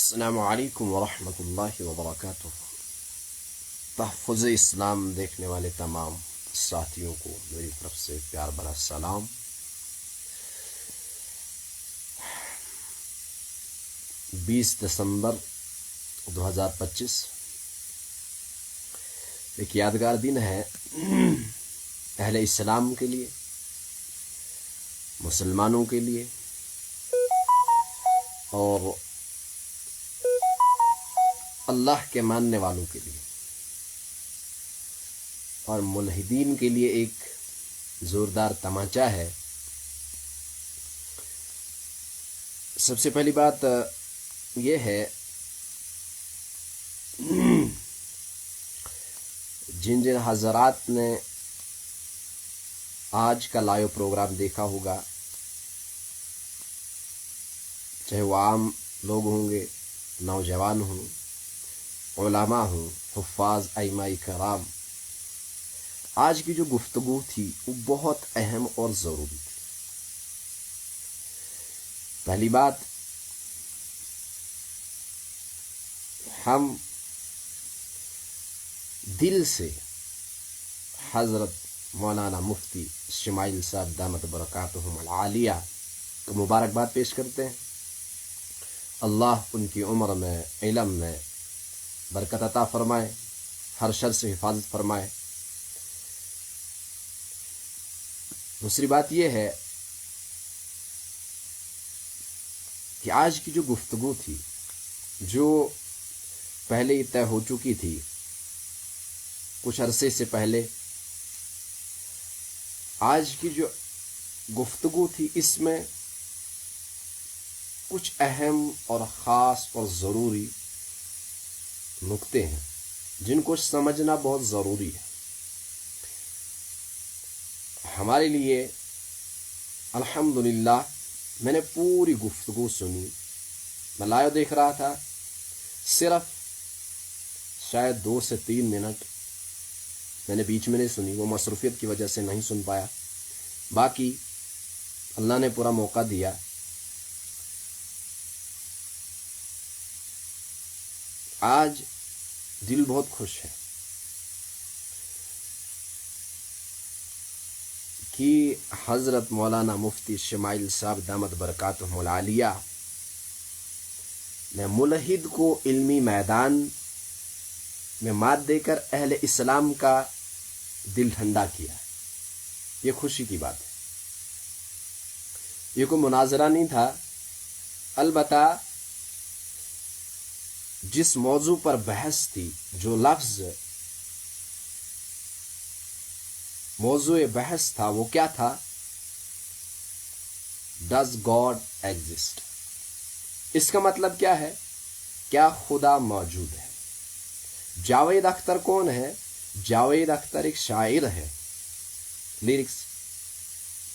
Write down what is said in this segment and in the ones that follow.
السلام علیکم ورحمۃ اللہ وبرکاتہ۔ تحفظ اسلام دیکھنے والے تمام ساتھیوں کو میری طرف سے پیار بھرا سلام۔ 20 دسمبر 2025 ایک یادگار دن ہے اہل اسلام کے لیے، مسلمانوں کے لیے اور اللہ کے ماننے والوں کے لیے، اور ملحدین کے لیے ایک زوردار تماچا ہے۔ سب سے پہلی بات یہ ہے، جن حضرات نے آج کا لائیو پروگرام دیکھا ہوگا، چاہے وہ عام لوگ ہوں گے، نوجوان ہوں، علماء ہوں، حفاظ، ائمہ کرام، آج کی جو گفتگو تھی وہ بہت اہم اور ضروری تھی۔ پہلی بات، ہم دل سے حضرت مولانا مفتی اسماعیل صاحب دامت برکاتہم العالیہ کو مبارکباد پیش کرتے ہیں۔ اللہ ان کی عمر میں، علم میں برکت عطا فرمائے، ہر شر سے حفاظت فرمائے۔ دوسری بات یہ ہے کہ آج کی جو گفتگو تھی، جو پہلے ہی طے ہو چکی تھی کچھ عرصے سے پہلے، آج کی جو گفتگو تھی اس میں کچھ اہم اور خاص اور ضروری نکتے ہیں جن کو سمجھنا بہت ضروری ہے ہمارے لیے۔ الحمدللہ میں نے پوری گفتگو سنی، میں لائیو دیکھ رہا تھا، صرف شاید 2 سے 3 منٹ میں نے بیچ میں نہیں سنی، وہ مصروفیت کی وجہ سے نہیں سن پایا، باقی اللہ نے پورا موقع دیا۔ آج دل بہت خوش ہے کہ حضرت مولانا مفتی اسماعیل صاحب دامت برکاتہم العالیہ نے ملحد کو علمی میدان میں مات دے کر اہل اسلام کا دل ٹھنڈا کیا ہے۔ یہ خوشی کی بات ہے، یہ کوئی مناظرہ نہیں تھا، البتہ جس موضوع پر بحث تھی، جو لفظ موضوع بحث تھا وہ کیا تھا؟ Does God exist? اس کا مطلب کیا ہے؟ کیا خدا موجود ہے؟ جاوید اختر کون ہے؟ جاوید اختر ایک شاعر ہے، لیرکس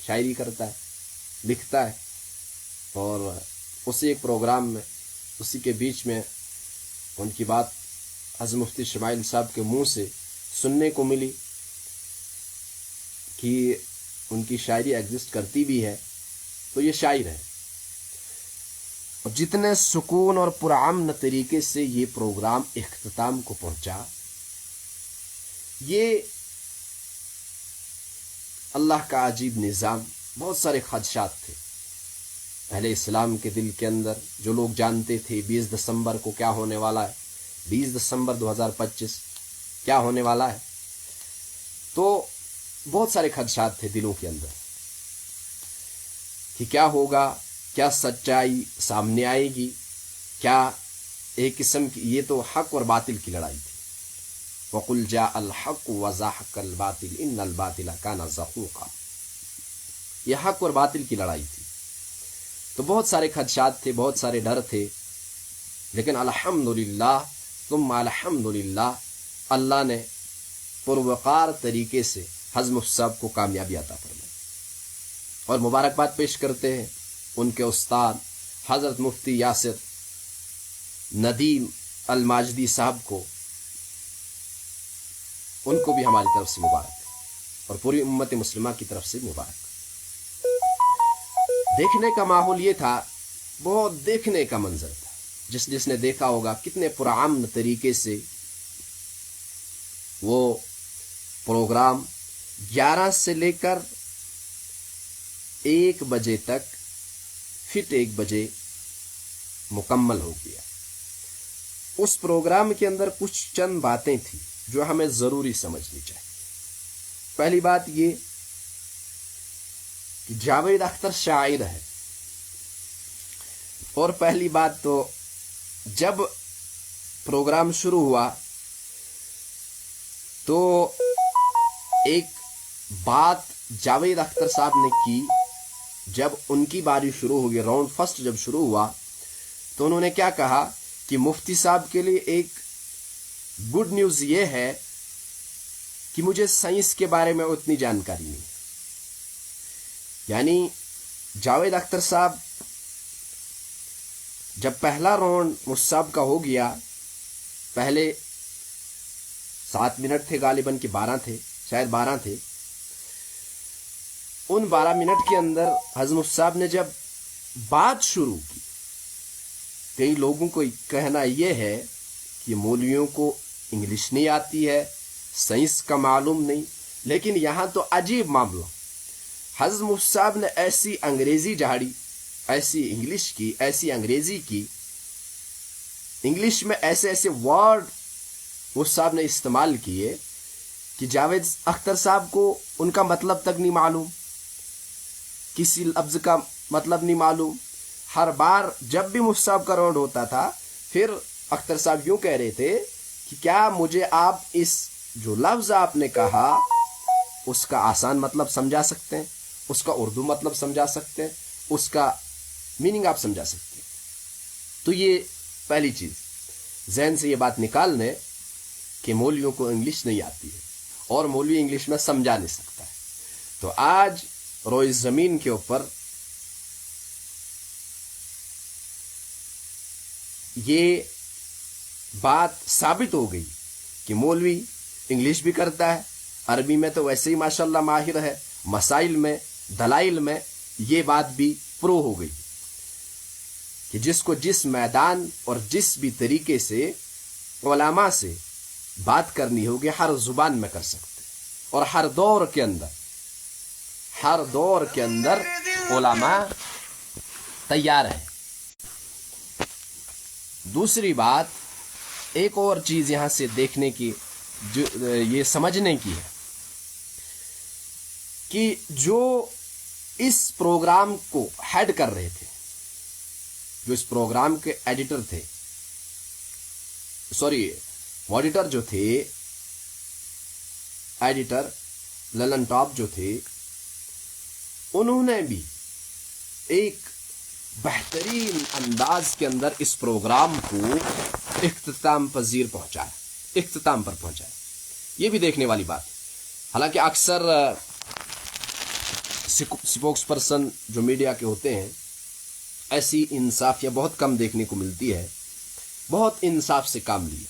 شاعری کرتا ہے، لکھتا ہے، اور اسی ایک پروگرام میں، اسی کے بیچ میں ان کی بات حضرت مفتی اسماعیل صاحب کے منہ سے سننے کو ملی کہ ان کی شاعری ایگزسٹ کرتی بھی ہے، تو یہ شاعر ہے۔ اور جتنے سکون اور پرامن طریقے سے یہ پروگرام اختتام کو پہنچا، یہ اللہ کا عجیب نظام۔ بہت سارے خدشات تھے اہل اسلام کے دل کے اندر، جو لوگ جانتے تھے 20 دسمبر کو کیا ہونے والا ہے، 20 دسمبر 2025 کیا ہونے والا ہے، تو بہت سارے خدشات تھے دلوں کے اندر کہ کیا ہوگا، کیا سچائی سامنے آئے گی، کیا ایک قسم کی، یہ تو حق اور باطل کی لڑائی تھی۔ وَقُلْ جَاءَ الْحَقُّ وَزَهَقَ الْبَاطِلُ إِنَّ الْبَاطِلَ كَانَ زَهُوقًا، یہ حق اور باطل کی لڑائی تھی۔ تو بہت سارے خدشات تھے، بہت سارے ڈر تھے، لیکن الحمدللہ ثم الحمدللہ اللہ نے پروقار طریقے سے حضرت مفتی صاحب کو کامیابی عطا فرمائی، اور مبارکباد پیش کرتے ہیں ان کے استاد حضرت مفتی یاسر ندیم الماجدی صاحب کو، ان کو بھی ہماری طرف سے مبارک ہے، اور پوری امت مسلمہ کی طرف سے مبارک۔ دیکھنے کا ماحول یہ تھا، بہت دیکھنے کا منظر تھا، جس نے دیکھا ہوگا کتنے پرامن طریقے سے وہ پروگرام 11 سے لے کر 1 بجے تک فٹ 1 بجے مکمل ہو گیا۔ اس پروگرام کے اندر کچھ چند باتیں تھیں جو ہمیں ضروری سمجھنی چاہیے۔ پہلی بات یہ کہ جاوید اختر شاعر ہے، اور پہلی بات تو جب پروگرام شروع ہوا تو ایک بات جاوید اختر صاحب نے کی، جب ان کی باری شروع ہوگی، راؤنڈ فرسٹ جب شروع ہوا تو انہوں نے کیا کہا کہ مفتی صاحب کے لیے ایک گڈ نیوز یہ ہے کہ مجھے سائنس کے بارے میں اتنی جانکاری نہیں۔ یعنی جاوید اختر صاحب جب پہلا راؤنڈ مفتی صاحب کا ہو گیا، پہلے 7 منٹ تھے غالباً کہ 12 تھے، شاید 12 تھے، ان 12 منٹ کے اندر حضرت مفتی صاحب نے جب بات شروع کی، کئی لوگوں کو کہنا یہ ہے کہ مولویوں کو انگلش نہیں آتی ہے، سائنس کا معلوم نہیں، لیکن یہاں تو عجیب معاملہ، حضرت مفتی صاحب نے ایسی انگریزی جھاڑی، ایسی انگلش کی، ایسی انگریزی کی، انگلش میں ایسے ورڈ مفتی صاحب نے استعمال کیے کہ جاوید اختر صاحب کو ان کا مطلب تک نہیں معلوم، کسی لفظ کا مطلب نہیں معلوم۔ ہر بار جب بھی مفتی صاحب کا راؤنڈ ہوتا تھا، پھر اختر صاحب یوں کہہ رہے تھے کہ کیا مجھے آپ اس جو لفظ آپ نے کہا اس کا آسان مطلب سمجھا سکتے ہیں، اس کا اردو مطلب سمجھا سکتے ہیں، اس کا میننگ آپ سمجھا سکتے ہیں؟ تو یہ پہلی چیز ذہن سے یہ بات نکال لیں کہ مولویوں کو انگلش نہیں آتی ہے اور مولوی انگلش میں سمجھا نہیں سکتا ہے۔ تو آج روئے زمین کے اوپر یہ بات ثابت ہو گئی کہ مولوی انگلش بھی کرتا ہے، عربی میں تو ویسے ہی ماشاءاللہ ماہر ہے، مسائل میں، دلائل میں یہ بات بھی پرو ہو گئی کہ جس کو جس میدان اور جس بھی طریقے سے علماء سے بات کرنی ہوگی ہر زبان میں کر سکتے، اور ہر دور کے اندر علماء تیار ہیں۔ دوسری بات، ایک اور چیز یہاں سے دیکھنے کی، جو یہ سمجھنے کی ہے کہ جو اس پروگرام کو ہیڈ کر رہے تھے، جو اس پروگرام کے ایڈیٹر تھے، مانیٹر جو تھے، ایڈیٹر للن ٹاپ جو تھے، انہوں نے بھی ایک بہترین انداز کے اندر اس پروگرام کو اختتام پر پہنچایا۔ یہ بھی دیکھنے والی بات ہے۔ حالانکہ اکثر سپوکس پرسن جو میڈیا کے ہوتے ہیں، ایسی انصافیہ بہت کم دیکھنے کو ملتی ہے۔ بہت انصاف سے کام لیا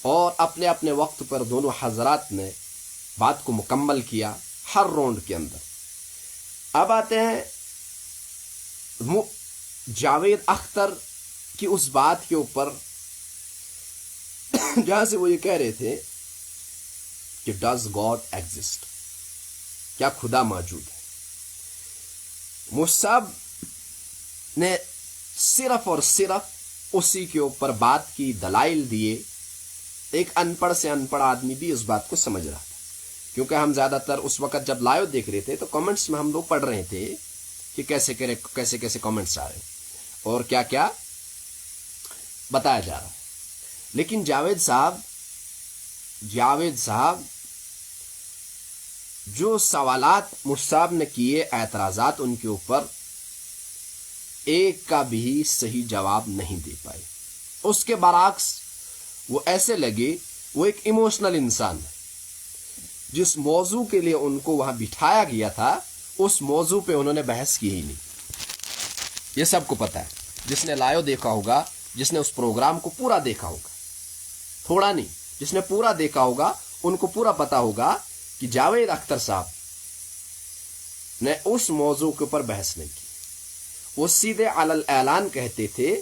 اور اپنے اپنے وقت پر دونوں حضرات نے بات کو مکمل کیا ہر راؤنڈ کے اندر۔ اب آتے ہیں جاوید اختر کی اس بات کے اوپر جہاں سے وہ یہ کہہ رہے تھے کہ ڈز گاڈ ایگزسٹ، کیا خدا موجود ہے؟ مصعب نے صرف اور صرف اسی کے اوپر بات کی، دلائل دیے۔ ایک ان پڑھ سے ان پڑھ آدمی بھی اس بات کو سمجھ رہا تھا، کیونکہ ہم زیادہ تر اس وقت جب لائیو دیکھ رہے تھے تو کامنٹس میں ہم لوگ پڑھ رہے تھے کہ کیسے کامنٹس آ رہے ہیں اور کیا کیا بتایا جا رہا ہے۔ لیکن جاوید صاحب جو سوالات مصعب نے کیے، اعتراضات ان کے اوپر، ایک کا بھی صحیح جواب نہیں دے پائے۔ اس کے برعکس وہ ایسے لگے وہ ایک ایموشنل انسان ہے۔ جس موضوع کے لیے ان کو وہاں بٹھایا گیا تھا اس موضوع پہ انہوں نے بحث کی ہی نہیں۔ یہ سب کو پتا ہے، جس نے لائیو دیکھا ہوگا، جس نے اس پروگرام کو پورا دیکھا ہوگا، تھوڑا نہیں، جس نے پورا دیکھا ہوگا ان کو پورا پتا ہوگا کہ جاوید اختر صاحب نے اس موضوع کے اوپر بحث نہیں کی۔ وہ سیدھے علی الاعلان کہتے تھے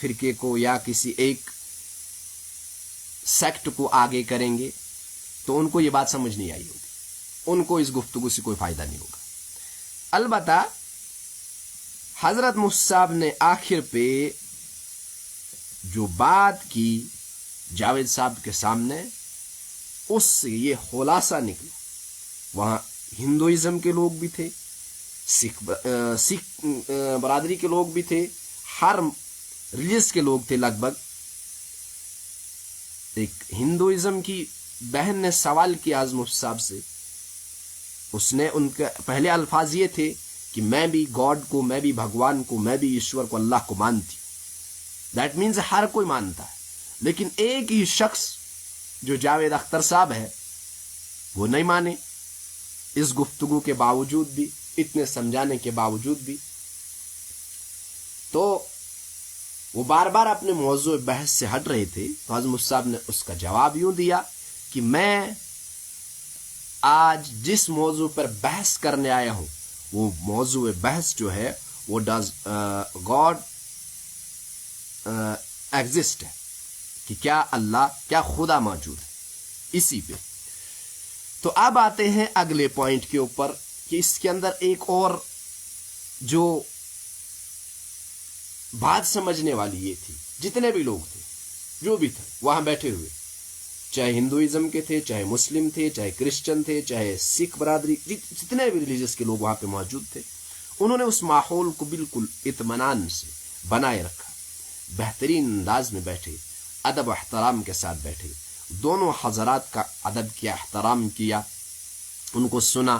فرقے کو یا کسی ایک سیکٹ کو آگے کریں گے تو ان کو یہ بات سمجھ نہیں آئی ہوگی، ان کو اس گفتگو سے کوئی فائدہ نہیں ہوگا۔ البتہ حضرت مفتی صاحب نے آخر پہ جو بات کی جاوید صاحب کے سامنے، اس سے یہ خلاصہ نکلا۔ وہاں ہندوازم کے لوگ بھی تھے، سکھ برادری کے لوگ بھی تھے، ہر ریلیجس کے لوگ تھے لگ بھگ۔ ایک ہندوازم کی بہن نے سوال کیا حضرت مفتی صاحب سے، اس نے ان کے پہلے الفاظ یہ تھے کہ میں بھی گاڈ کو، میں بھی بھگوان کو، میں بھی ایشور کو، اللہ کو مانتی ہوں۔ دیٹ مینز ہر کوئی مانتا ہے، لیکن ایک ہی شخص جو جاوید اختر صاحب ہے وہ نہیں مانے۔ اس گفتگو کے باوجود بھی، اتنے سمجھانے کے باوجود بھی، تو وہ بار بار اپنے موضوع بحث سے ہٹ رہے تھے۔ تو حضرت مفتی صاحب نے اس کا جواب یوں دیا کہ میں آج جس موضوع پر بحث کرنے آیا ہوں وہ موضوع بحث جو ہے وہ ڈز گاڈ ایگزسٹ ہے، کہ کیا اللہ، کیا خدا موجود ہے، اسی پہ۔ تو اب آتے ہیں اگلے پوائنٹ کے اوپر کہ اس کے اندر ایک اور جو بات سمجھنے والی یہ تھی، جتنے بھی لوگ تھے، جو بھی تھے وہاں بیٹھے ہوئے، چاہے ہندوازم کے تھے، چاہے مسلم تھے، چاہے کرسچن تھے، چاہے سکھ برادری، جتنے بھی ریلیجس کے لوگ وہاں پہ موجود تھے، انہوں نے اس ماحول کو بالکل اطمینان سے بنائے رکھا، بہترین انداز میں بیٹھے، ادب و احترام کے ساتھ بیٹھے، دونوں حضرات کا ادب کیا، احترام کیا، ان کو سنا۔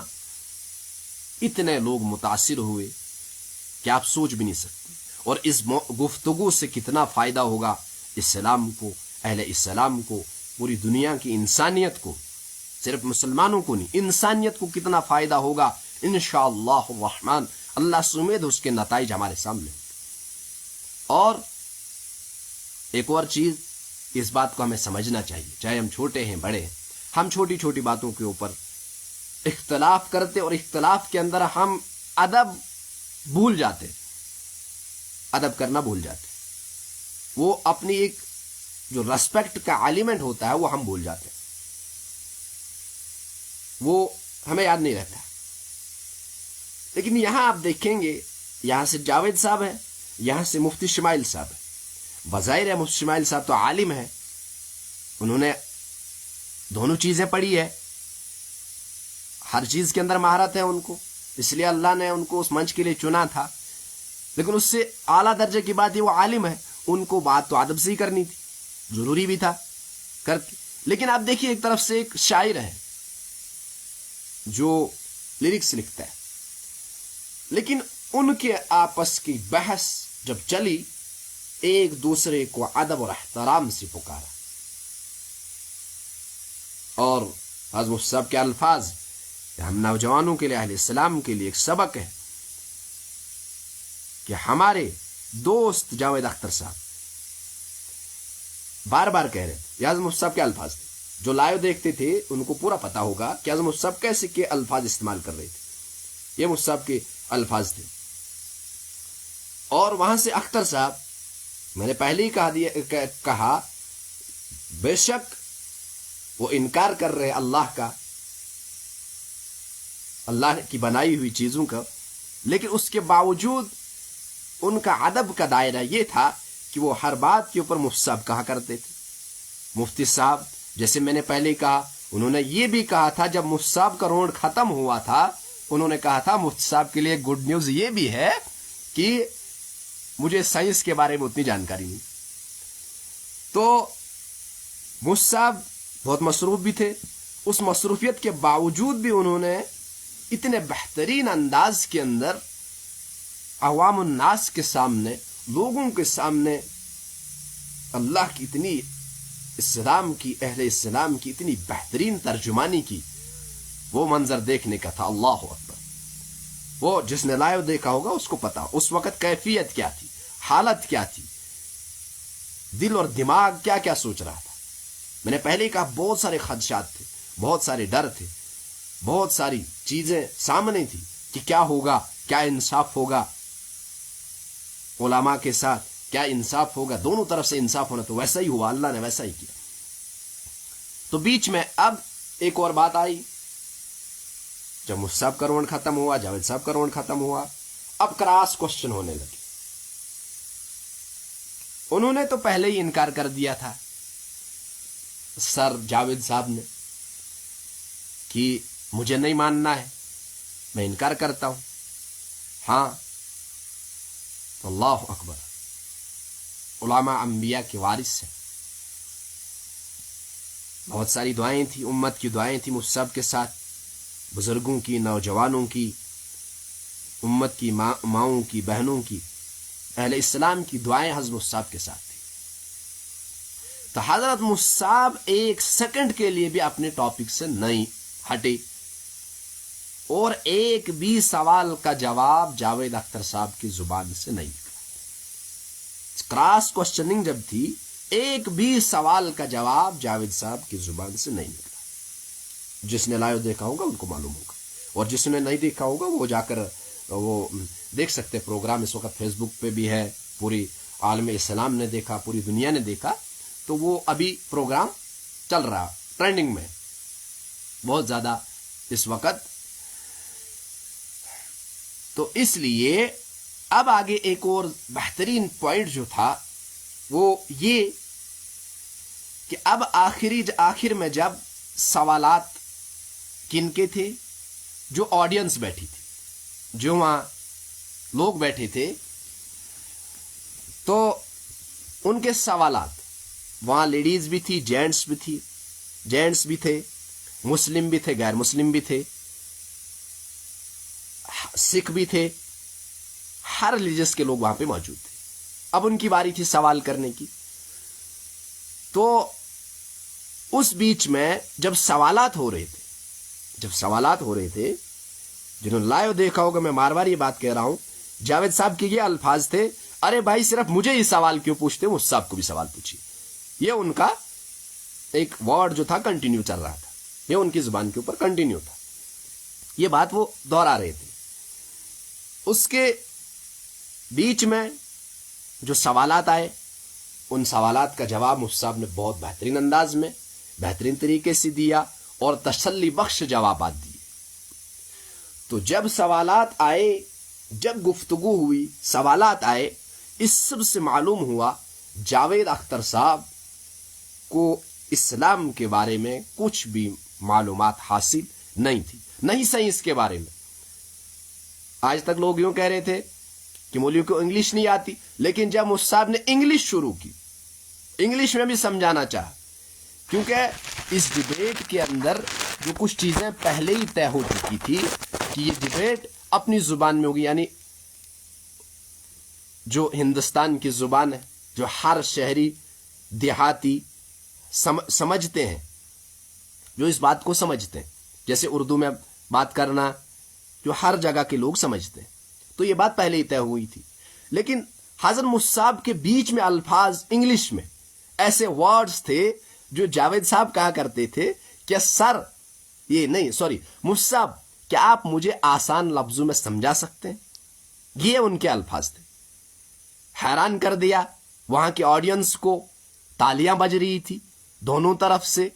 اتنے لوگ متاثر ہوئے کہ آپ سوچ بھی نہیں سکتے۔ اور اس گفتگو سے کتنا فائدہ ہوگا اسلام کو، اہل اسلام کو، پوری دنیا کی انسانیت کو، صرف مسلمانوں کو نہیں، انسانیت کو کتنا فائدہ ہوگا انشاءاللہ الرحمن۔ اللہ سے امید اس کے نتائج ہمارے سامنے۔ اور ایک اور چیز، اس بات کو ہمیں سمجھنا چاہیے، چاہے ہم چھوٹے ہیں بڑے ہیں، ہم چھوٹی چھوٹی باتوں کے اوپر اختلاف کرتے، اور اختلاف کے اندر ہم ادب بھول جاتے، ادب کرنا بھول جاتے، وہ اپنی ایک جو ریسپیکٹ کا ایلیمنٹ ہوتا ہے وہ ہم بھول جاتے ہیں، وہ ہمیں یاد نہیں رہتا۔ لیکن یہاں آپ دیکھیں گے، یہاں سے جاوید صاحب ہے، یہاں سے مفتی شمائل صاحب ہے۔ بظاہر ہے مفتی شمائل صاحب تو عالم ہے، انہوں نے دونوں چیزیں پڑھی ہے، ہر چیز کے اندر مہارت ہے ان کو، اس لیے اللہ نے ان کو اس منچ کے لیے چنا تھا۔ لیکن اس سے اعلیٰ درجے کی بات یہ وہ عالم ہے، ان کو بات تو ادب سے ہی کرنی تھی، ضروری بھی تھا کرتے۔ لیکن آپ دیکھیے ایک طرف سے ایک شاعر ہے جو لیرکس لکھتا ہے، لیکن ان کے آپس کی بحث جب چلی، ایک دوسرے کو ادب اور احترام سے پکارا، اور حضرت مفتی صاحب کے الفاظ ہم نوجوانوں کے لیے، اہل اسلام کے لیے ایک سبق ہے کہ ہمارے دوست جاوید اختر صاحب بار بار کہہ رہے تھے، یہ حضرت مفتی صاحب کے الفاظ تھے، جو لائیو دیکھتے تھے ان کو پورا پتا ہوگا کہ حضرت مفتی صاحب کیسے کے الفاظ استعمال کر رہے تھے، یہ مفتی صاحب کے الفاظ تھے۔ اور وہاں سے اختر صاحب، میں نے پہلے ہی کہا بے شک وہ انکار کر رہے اللہ کا، اللہ کی بنائی ہوئی چیزوں کا، لیکن اس کے باوجود ان کا ادب کا دائرہ یہ تھا کہ وہ ہر بات کے اوپر مفتی صاحب کہا کرتے تھے۔ مفتی صاحب، جیسے میں نے پہلے کہا، انہوں نے یہ بھی کہا تھا جب مفتی صاحب کا رونڈ ختم ہوا تھا، انہوں نے کہا تھا مفتی صاحب کے لیے گڈ نیوز یہ بھی ہے کہ مجھے سائنس کے بارے میں اتنی جانکاری نہیں۔ تو مفتی صاحب بہت مصروف بھی تھے، اس مصروفیت کے باوجود بھی انہوں نے اتنے بہترین انداز کے اندر عوام الناس کے سامنے، لوگوں کے سامنے اللہ کی اتنی، اسلام کی، اہل اسلام کی اتنی بہترین ترجمانی کی۔ وہ منظر دیکھنے کا تھا، اللہ اکبر۔ وہ جس نے لائیو دیکھا ہوگا اس کو پتا اس وقت کیفیت کیا تھی، حالت کیا تھی، دل اور دماغ کیا کیا سوچ رہا تھا۔ میں نے پہلے کہا بہت سارے خدشات تھے، بہت سارے ڈر تھے، بہت ساری چیزیں سامنے تھی کہ کیا ہوگا، کیا انصاف ہوگا علماء کے ساتھ، کیا انصاف ہوگا؟ دونوں طرف سے انصاف ہونا، تو ویسا ہی ہوا، اللہ نے ویسا ہی کیا. تو بیچ میں اب ایک اور بات آئی، جب مصعب کا روڈ ختم ہوا، جاوید صاحب کا روڈ ختم ہوا، اب کراس کوشچن ہونے لگے. انہوں نے تو پہلے ہی انکار کر دیا تھا سر جاوید صاحب نے کہ مجھے نہیں ماننا ہے، میں انکار کرتا ہوں. ہاں، اللہ اکبر، علماء انبیاء کے وارث ہیں. بہت ساری دعائیں تھیں، امت کی دعائیں تھیں مصعب کے ساتھ، بزرگوں کی، نوجوانوں کی، امت کی ماؤں کی، بہنوں کی، اہل اسلام کی دعائیں حضرت مصعب کے ساتھ تھی. تو حضرت مصعب ایک سیکنڈ کے لیے بھی اپنے ٹاپک سے نہیں ہٹے، اور ایک بھی سوال کا جواب جاوید اختر صاحب کی زبان سے نہیں نکلا. کراس کوشچننگ جب تھی، ایک بھی سوال کا جواب جاوید صاحب کی زبان سے نہیں نکلا. جس نے لائیو دیکھا ہوگا ان کو معلوم ہوگا، اور جس نے نہیں دیکھا ہوگا وہ جا کر وہ دیکھ سکتے. پروگرام اس وقت فیس بک پہ بھی ہے، پوری عالم اسلام نے دیکھا، پوری دنیا نے دیکھا. تو وہ ابھی پروگرام چل رہا، ٹرینڈنگ میں بہت زیادہ اس وقت. تو اس لیے اب آگے ایک اور بہترین پوائنٹ جو تھا وہ یہ کہ اب آخر میں جب سوالات کن کے تھے، جو آڈینس بیٹھی تھی، جو وہاں لوگ بیٹھے تھے، تو ان کے سوالات، وہاں لیڈیز بھی تھی، جینٹس بھی تھے، مسلم بھی تھے، غیر مسلم بھی تھے، سکھ بھی تھے، ہر ریلیجس کے لوگ وہاں پہ موجود تھے. اب ان کی باری تھی سوال کرنے کی. تو اس بیچ میں جب سوالات ہو رہے تھے، جنہوں نے لائیو دیکھا ہوگا، میں بار بار یہ بات کہہ رہا ہوں، جاوید صاحب کے یہ الفاظ تھے، ارے بھائی صرف مجھے یہ سوال کیوں پوچھتے، مصعب کو بھی سوال پوچھیے. یہ ان کا ایک ورڈ جو تھا کنٹینیو چل رہا تھا، یہ ان کی زبان کے اوپر کنٹینیو تھا، یہ بات وہ دوہرا رہے تھے. اس کے بیچ میں جو سوالات آئے، ان سوالات کا جواب مصعب نے بہت بہترین انداز میں، بہترین طریقے سے دیا، اور تسلی بخش جوابات دیے. تو جب سوالات آئے، جب گفتگو ہوئی، سوالات آئے، اس سب سے معلوم ہوا جاوید اختر صاحب کو اسلام کے بارے میں کچھ بھی معلومات حاصل نہیں تھی، نہیں سائنس کے بارے میں. آج تک لوگ یوں کہہ رہے تھے کہ مولوی کو انگلش نہیں آتی، لیکن جب مصعب نے انگلش شروع کی، انگلش میں بھی سمجھانا چاہا، کیونکہ اس ڈیبیٹ کے اندر جو کچھ چیزیں پہلے ہی طے ہو چکی تھی کہ یہ ڈیبیٹ اپنی زبان میں ہوگی، یعنی جو ہندوستان کی زبان ہے، جو ہر شہری دیہاتی سمجھتے ہیں، جو اس بات کو سمجھتے ہیں، جیسے اردو میں بات کرنا جو ہر جگہ کے لوگ سمجھتے ہیں. تو یہ بات پہلے ہی طے ہوئی تھی. لیکن حضرت مصعب کے بیچ میں الفاظ انگلش میں، ایسے ورڈز تھے جو جاوید صاحب کہا کرتے تھے کہ مصعب کیا آپ مجھے آسان لفظوں میں سمجھا سکتے ہیں؟ یہ ان کے الفاظ تھے. حیران کر دیا وہاں کے آڈینس کو. تالیاں بج رہی تھی دونوں طرف سے،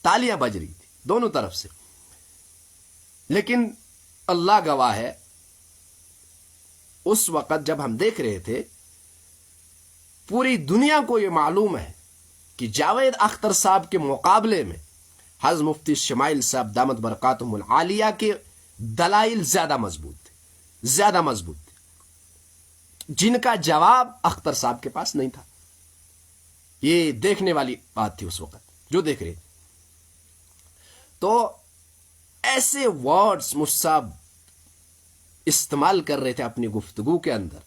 تالیاں بج رہی تھی دونوں طرف سے. لیکن اللہ گواہ ہے، اس وقت جب ہم دیکھ رہے تھے، پوری دنیا کو یہ معلوم ہے کہ جاوید اختر صاحب کے مقابلے میں حضرت مفتی شمائل صاحب دامت برکاتہم العالیہ کے دلائل زیادہ مضبوط تھے، جن کا جواب اختر صاحب کے پاس نہیں تھا. یہ دیکھنے والی بات تھی اس وقت جو دیکھ رہے تھے. تو ایسے ورڈز مصعب استعمال کر رہے تھے اپنی گفتگو کے اندر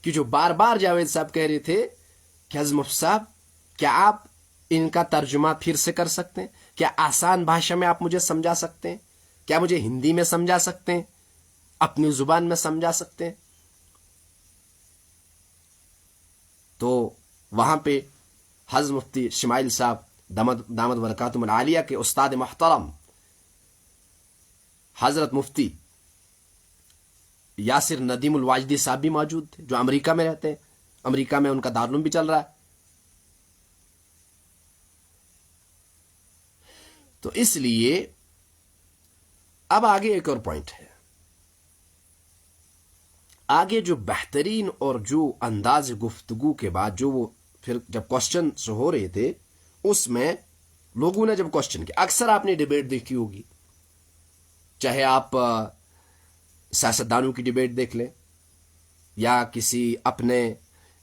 کہ جو بار بار جاوید صاحب کہہ رہے تھے کہ حضرت مفتی صاحب کیا آپ ان کا ترجمہ پھر سے کر سکتے ہیں؟ کیا آسان بھاشا میں آپ مجھے سمجھا سکتے ہیں؟ کیا مجھے ہندی میں سمجھا سکتے ہیں، اپنی زبان میں سمجھا سکتے ہیں؟ تو وہاں پہ حضرت مفتی شمائل صاحب دامت برکاتہم العالیہ کے استاد محترم حضرت مفتی یاسر ندیم الواجدی صاحب بھی موجود تھے، جو امریکہ میں رہتے ہیں، امریکہ میں ان کا دارالعلوم بھی چل رہا ہے. تو اس لیے اب آگے ایک اور پوائنٹ ہے. آگے جو بہترین اور جو انداز گفتگو کے بعد جو وہ پھر جب کوشچن ہو رہے تھے اس میں لوگوں نے جب کوشچن کیا، اکثر آپ نے ڈیبیٹ دیکھی ہوگی، چاہے آپ سیاستدانوں کی ڈیبیٹ دیکھ لیں یا کسی اپنے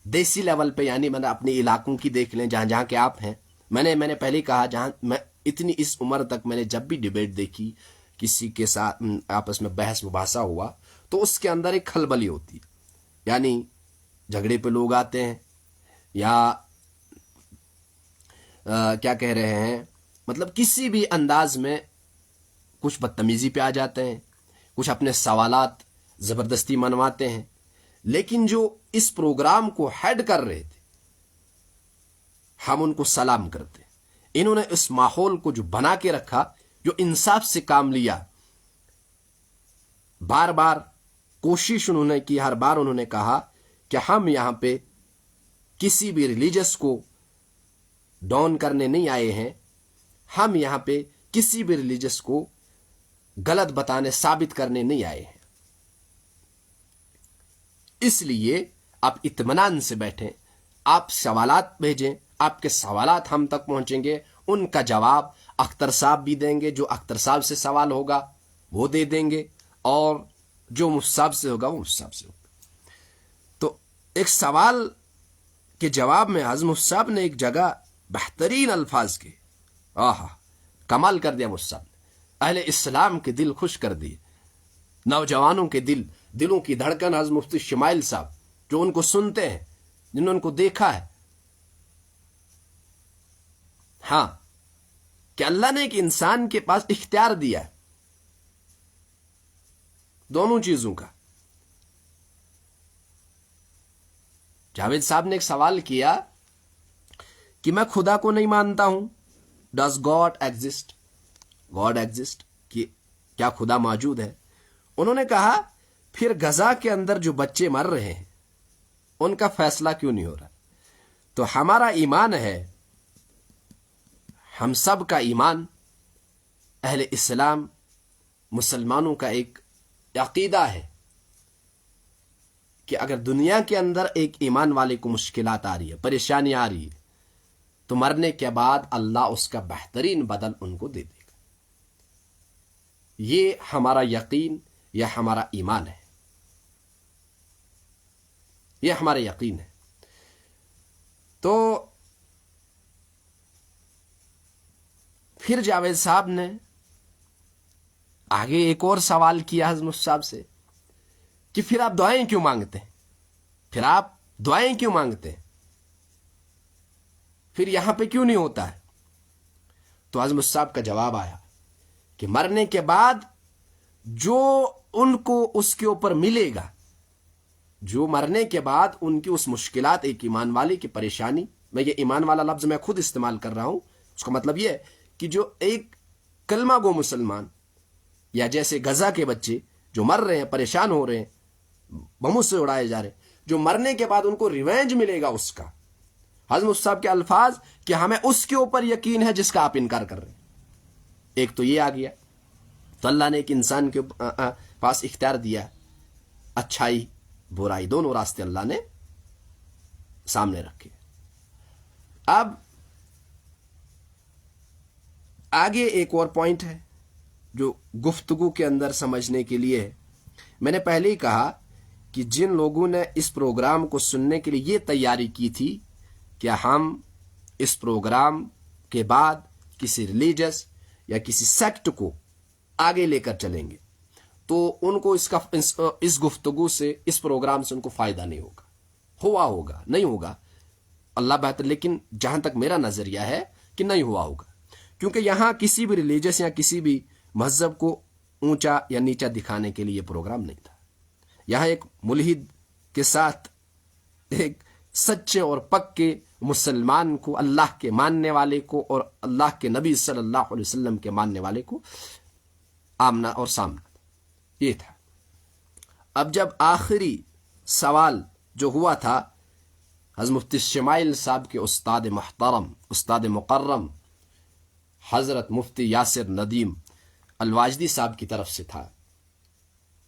دیسی لیول پہ یعنی میں نے اپنے علاقوں کی دیکھ لیں جہاں جہاں کے آپ ہیں. میں نے پہلے کہا جہاں میں اتنی اس عمر تک میں نے جب بھی ڈیبیٹ دیکھی، کسی کے ساتھ آپس میں بحث مباحثہ ہوا تو اس کے اندر ایک کھلبلی ہوتی ہے، یعنی جھگڑے پہ لوگ آتے ہیں یا کیا کہہ رہے ہیں، مطلب کسی بھی انداز میں کچھ بدتمیزی پہ آ جاتے ہیں، کچھ اپنے سوالات زبردستی منواتے ہیں. لیکن جو اس پروگرام کو ہیڈ کر رہے تھے ہم ان کو سلام کرتے ہیں. انہوں نے اس ماحول کو جو بنا کے رکھا، جو انصاف سے کام لیا، بار بار کوشش انہوں نے کی، ہر بار انہوں نے کہا کہ ہم یہاں پہ کسی بھی ریلیجس کو ڈاؤن کرنے نہیں آئے ہیں، ہم یہاں پہ کسی بھی ریلیجس کو غلط بتانے ثابت کرنے نہیں آئے ہیں. اس لیے آپ اطمینان سے بیٹھیں، آپ سوالات بھیجیں، آپ کے سوالات ہم تک پہنچیں گے، ان کا جواب اختر صاحب بھی دیں گے، جو اختر صاحب سے سوال ہوگا وہ دے دیں گے، اور جو مفتی صاحب سے ہوگا وہ مفتی صاحب سے ہوگا. تو ایک سوال کے جواب میں حضرت مفتی صاحب نے ایک جگہ بہترین الفاظ کے کمال کر دیا. مفتی صاحب نے اہل اسلام کے دل خوش کر دیے، نوجوانوں کے دلوں کی دھڑکن. حضرت مفتی شمائل صاحب جو ان کو سنتے ہیں، جنہوں نے ان کو دیکھا ہے، ہاں کہ اللہ نے ایک انسان کے پاس اختیار دیا ہے دونوں چیزوں کا. جاوید صاحب نے ایک سوال کیا کہ میں خدا کو نہیں مانتا ہوں، does God exist, God exist, کہ کیا خدا موجود ہے؟ انہوں نے کہا پھر غزہ کے اندر جو بچے مر رہے ہیں ان کا فیصلہ کیوں نہیں ہو رہا؟ تو ہمارا ایمان ہے، ہم سب کا ایمان، اہل اسلام مسلمانوں کا ایک عقیدہ ہے کہ اگر دنیا کے اندر ایک ایمان والے کو مشکلات آ رہی ہے، پریشانی آ رہی ہے، تو مرنے کے بعد اللہ اس کا بہترین بدل ان کو دے دے گا. یہ ہمارا یقین، یہ ہمارا ایمان ہے، یہ ہمارا یقین ہے. تو پھر جاوید صاحب نے آگے ایک اور سوال کیا حضرت صاحب سے کہ پھر آپ دعائیں کیوں مانگتے ہیں؟ پھر آپ دعائیں کیوں مانگتے ہیں؟ پھر یہاں پہ کیوں نہیں ہوتا ہے؟ تو حضرت صاحب کا جواب آیا کہ مرنے کے بعد جو ان کو اس کے اوپر ملے گا، جو مرنے کے بعد ان کی اس مشکلات، ایک ایمان والے کی پریشانی، میں یہ ایمان والا لفظ میں خود استعمال کر رہا ہوں، اس کا مطلب یہ ہے کہ جو ایک کلمہ گو مسلمان، یا جیسے غزہ کے بچے جو مر رہے ہیں، پریشان ہو رہے ہیں، بموں سے اڑائے جا رہے ہیں، جو مرنے کے بعد ان کو ریونج ملے گا اس کا. حضرت صاحب کے الفاظ کہ ہمیں اس کے اوپر یقین ہے جس کا آپ انکار کر رہے ہیں. ایک تو یہ آ گیا. تو اللہ نے ایک انسان کے پاس اختیار دیا، اچھائی برائی دونوں راستے اللہ نے سامنے رکھے. اب آگے ایک اور پوائنٹ ہے جو گفتگو کے اندر سمجھنے کے لیے ہے. میں نے پہلے ہی کہا کہ جن لوگوں نے اس پروگرام کو سننے کے لیے یہ تیاری کی تھی کہ ہم اس پروگرام کے بعد کسی ریلیجس یا کسی سیکٹ کو آگے لے کر چلیں گے، تو ان کو اس گفتگو سے، اس پروگرام سے ان کو فائدہ نہیں ہوگا. ہوا ہوگا، نہیں ہوگا، اللہ بہتر، لیکن جہاں تک میرا نظریہ ہے کہ نہیں ہوا ہوگا، کیونکہ یہاں کسی بھی ریلیجس یا کسی بھی مذہب کو اونچا یا نیچا دکھانے کے لیے یہ پروگرام نہیں تھا. یہاں ایک ملحد کے ساتھ ایک سچے اور پکے مسلمان کو، اللہ کے ماننے والے کو اور اللہ کے نبی صلی اللہ علیہ وسلم کے ماننے والے کو آمنا اور سامنا، یہ تھا. اب جب آخری سوال جو ہوا تھا حضرت مفتی شمائل صاحب کے استاد محترم، استاد مکرم حضرت مفتی یاسر ندیم الواجدی صاحب کی طرف سے تھا،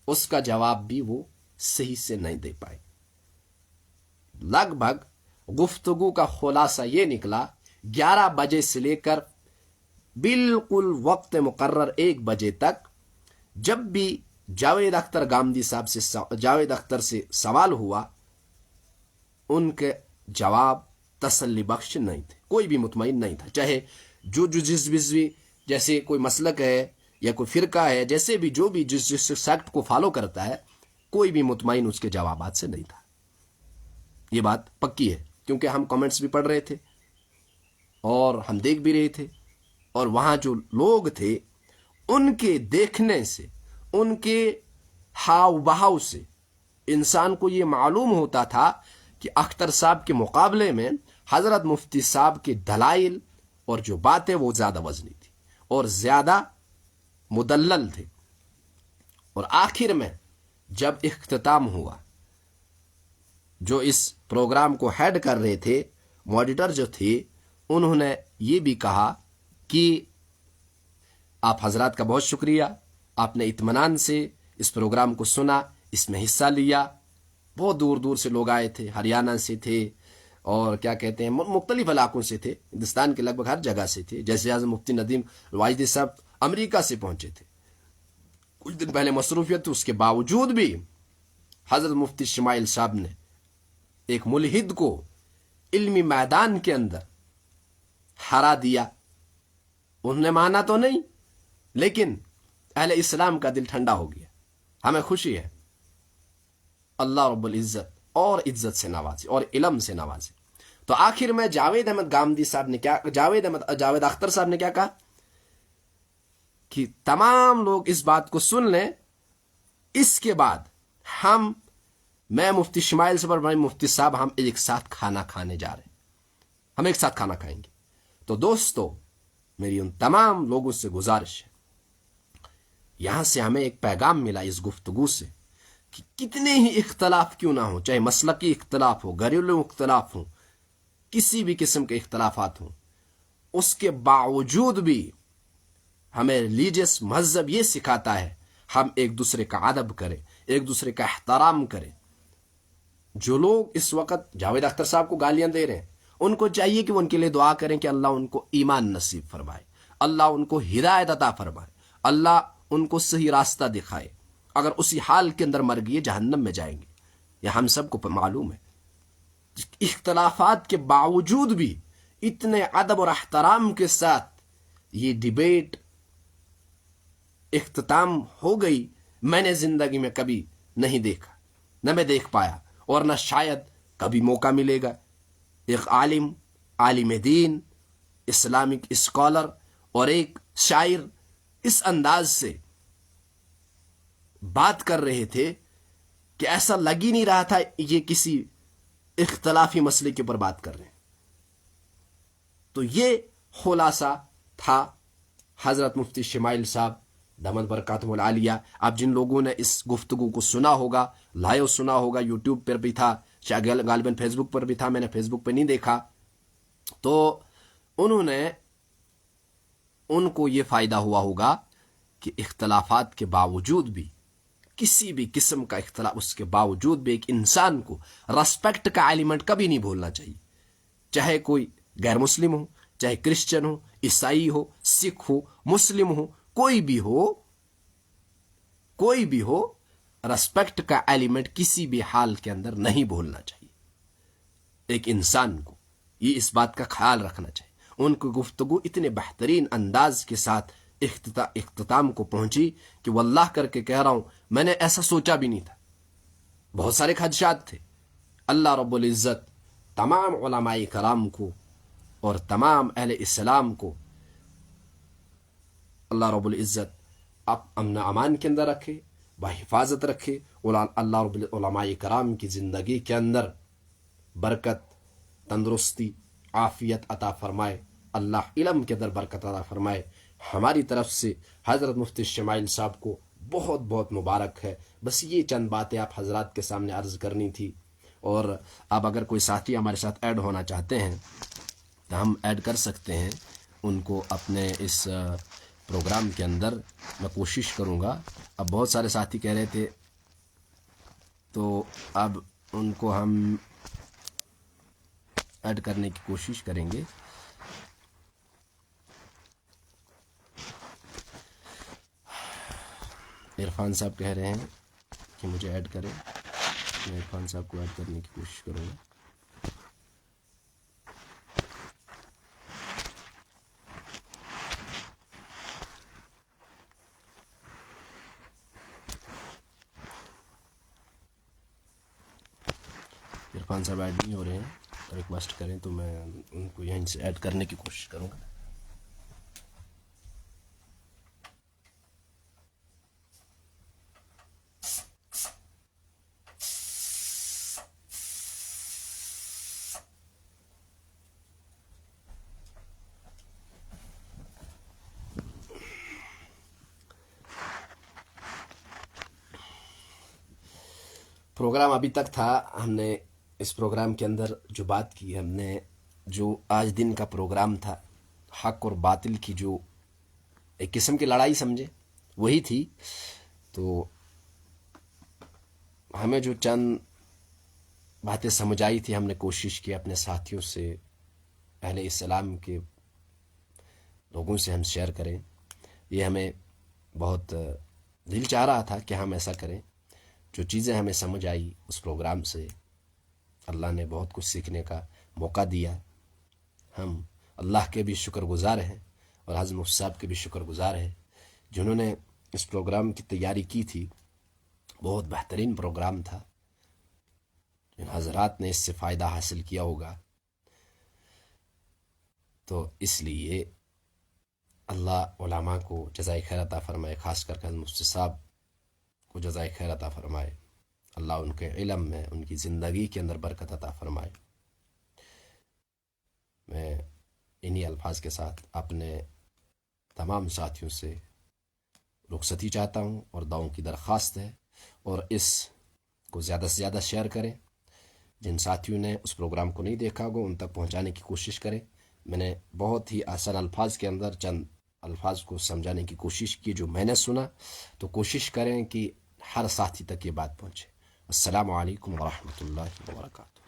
اس کا جواب بھی وہ صحیح سے نہیں دے پائے۔ لگ بھگ گفتگو کا خلاصہ یہ نکلا 11 بجے سے لے کر بالکل وقت مقرر 1 بجے تک جب بھی جاوید اختر گامدی صاحب سے جاوید اختر سے سوال ہوا، ان کے جواب تسلی بخش نہیں تھے، کوئی بھی مطمئن نہیں تھا، چاہے جو جس بھی جیسے کوئی مسلک ہے یا کوئی فرقہ ہے، جیسے بھی جو بھی جس سیکٹ کو فالو کرتا ہے، کوئی بھی مطمئن اس کے جوابات سے نہیں تھا۔ یہ بات پکی ہے، کیونکہ ہم کمنٹس بھی پڑھ رہے تھے اور ہم دیکھ بھی رہے تھے، اور وہاں جو لوگ تھے ان کے دیکھنے سے، ان کے ہاؤ بہاؤ سے انسان کو یہ معلوم ہوتا تھا کہ اختر صاحب کے مقابلے میں حضرت مفتی صاحب کے دلائل اور جو باتیں وہ زیادہ وزنی تھی اور زیادہ مدلل تھے۔ اور آخر میں جب اختتام ہوا، جو اس پروگرام کو ہیڈ کر رہے تھے، ماڈیٹر جو تھے، انہوں نے یہ بھی کہا کہ آپ حضرات کا بہت شکریہ، آپ نے اطمینان سے اس پروگرام کو سنا، اس میں حصہ لیا۔ بہت دور دور سے لوگ آئے تھے، ہریانہ سے تھے اور کیا کہتے ہیں مختلف علاقوں سے تھے، ہندوستان کے لگ بھگ ہر جگہ سے تھے۔ جیسے حضرت مفتی ندیم الواجدی صاحب امریکہ سے پہنچے تھے، کچھ دن پہلے مصروفیت تھی، اس کے باوجود بھی حضرت مفتی شمائل صاحب نے ایک ملحد کو علمی میدان کے اندر ہرا دیا۔ انہوں نے مانا تو نہیں، لیکن اہل اسلام کا دل ٹھنڈا ہو گیا۔ ہمیں خوشی ہے، اللہ رب العزت اور عزت سے نوازے اور علم سے نوازے۔ تو آخر میں جاوید احمد گامدی صاحب نے کیا، جاوید اختر صاحب نے کیا کہا کہ تمام لوگ اس بات کو سن لیں، اس کے بعد میں مفتی شمائل صاحب اور مفتی صاحب ہم ایک ساتھ کھانا کھانے جا رہے ہیں، ہم ایک ساتھ کھانا کھائیں گے۔ تو دوستو، میری ان تمام لوگوں سے گزارش ہے، یہاں سے ہمیں ایک پیغام ملا اس گفتگو سے کہ کتنے ہی اختلاف کیوں نہ ہوں، چاہے مسلکی اختلاف ہو، گھریلو اختلاف ہو، کسی بھی قسم کے اختلافات ہوں، اس کے باوجود بھی ہمیں ریلیجس مذہب یہ سکھاتا ہے ہم ایک دوسرے کا ادب کریں، ایک دوسرے کا احترام کریں۔ جو لوگ اس وقت جاوید اختر صاحب کو گالیاں دے رہے ہیں، ان کو چاہیے کہ وہ ان کے لیے دعا کریں کہ اللہ ان کو ایمان نصیب فرمائے، اللہ ان کو ہدایت عطا فرمائے، اللہ ان کو صحیح راستہ دکھائے۔ اگر اسی حال کے اندر مر گئے جہنم میں جائیں گے، یہ ہم سب کو معلوم ہے۔ اختلافات کے باوجود بھی اتنے ادب اور احترام کے ساتھ یہ ڈیبیٹ اختتام ہو گئی، میں نے زندگی میں کبھی نہیں دیکھا، نہ میں دیکھ پایا اور نہ شاید کبھی موقع ملے گا۔ ایک عالم دین، اسلامک اسکالر اور ایک شاعر اس انداز سے بات کر رہے تھے کہ ایسا لگ ہی نہیں رہا تھا یہ کسی اختلافی مسئلے کے اوپر بات کر رہے ہیں۔ تو یہ خلاصہ تھا حضرت مفتی شمائل صاحب دامت برکاتہم العالیہ۔ آپ جن لوگوں نے اس گفتگو کو سنا ہوگا، لائیو سنا ہوگا، یوٹیوب پر بھی تھا، شاید غالباً فیس بک پر بھی تھا، میں نے فیس بک پہ نہیں دیکھا، تو ان کو یہ فائدہ ہوا ہوگا کہ اختلافات کے باوجود بھی، کسی بھی قسم کا اختلاف، اس کے باوجود بھی ایک انسان کو رسپیکٹ کا ایلیمنٹ کبھی نہیں بھولنا چاہیے، چاہے کوئی غیر مسلم ہو، چاہے کرسچن ہو، عیسائی ہو، سکھ ہو، مسلم ہو، کوئی بھی ہو، رسپیکٹ کا ایلیمنٹ کسی بھی حال کے اندر نہیں بھولنا چاہیے۔ ایک انسان کو یہ اس بات کا خیال رکھنا چاہیے۔ ان کی گفتگو اتنے بہترین انداز کے ساتھ اختتام کو پہنچی کہ واللہ کر کے کہہ رہا ہوں، میں نے ایسا سوچا بھی نہیں تھا۔ بہت سارے خدشات تھے۔ اللہ رب العزت تمام علماء کرام کو اور تمام اہل اسلام کو اللہ رب العزت امن امان کے اندر رکھے، بحفاظت رکھے، اللہ رب علماء کرام کی زندگی کے اندر برکت، تندرستی، عافیت عطا فرمائے، اللہ علم کے اندر برکت عطا فرمائے۔ ہماری طرف سے حضرت مفتی شمائل صاحب کو بہت بہت مبارک ہے۔ بس یہ چند باتیں آپ حضرات کے سامنے عرض کرنی تھی۔ اور اب اگر کوئی ساتھی ہمارے ساتھ ایڈ ہونا چاہتے ہیں تو ہم ایڈ کر سکتے ہیں ان کو اپنے اس پروگرام کے اندر. میں کوشش کروں گا. اب بہت سارے ساتھی کہہ رہے تھے تو اب ان کو ہم ایڈ کرنے کی کوشش کریں گے. عرفان صاحب کہہ رہے ہیں کہ مجھے ایڈ کریں. میں عرفان صاحب کو ایڈ کرنے کی کوشش کروں گا. عرفان صاحب ایڈ نہیں ہو رہے ہیں. ریکویسٹ کریں تو میں ان کو یہیں سے ایڈ کرنے کی کوشش کروں گا. پروگرام ابھی تک تھا. ہم نے اس پروگرام کے اندر جو بات کی، ہم نے جو آج دن کا پروگرام تھا حق اور باطل کی جو ایک قسم کی لڑائی سمجھے وہی تھی. تو ہمیں جو چند باتیں سمجھ آئی تھی ہم نے کوشش کی اپنے ساتھیوں سے، اہل اسلام کے لوگوں سے ہم شیئر کریں. یہ ہمیں بہت دل چاہ رہا تھا کہ ہم ایسا کریں. جو چیزیں ہمیں سمجھ آئی اس پروگرام سے، اللہ نے بہت کچھ سیکھنے کا موقع دیا. ہم اللہ کے بھی شکر گزار ہیں اور حضرت مفتی صاحب کے بھی شکر گزار ہیں جنہوں نے اس پروگرام کی تیاری کی تھی. بہت بہترین پروگرام تھا. جن حضرات نے اس سے فائدہ حاصل کیا ہوگا تو اس لیے اللہ علماء کو جزائے خیر عطا فرمائے، خاص کر حضرت مفتی صاحب کو جزائے خیر عطا فرمائے. اللہ ان کے علم میں، ان کی زندگی کے اندر برکت عطا فرمائے. میں انہی الفاظ کے ساتھ اپنے تمام ساتھیوں سے رخصتی چاہتا ہوں اور دعاؤں کی درخواست ہے. اور اس کو زیادہ سے زیادہ شیئر کریں. جن ساتھیوں نے اس پروگرام کو نہیں دیکھا ہوگا ان تک پہنچانے کی کوشش کریں. میں نے بہت ہی آسان الفاظ کے اندر چند الفاظ کو سمجھانے کی کوشش کی جو میں نے سنا. تو کوشش کریں کہ ہر ساتھی تک یہ بات پہنچے. السلام علیکم ورحمۃ اللہ وبرکاتہ.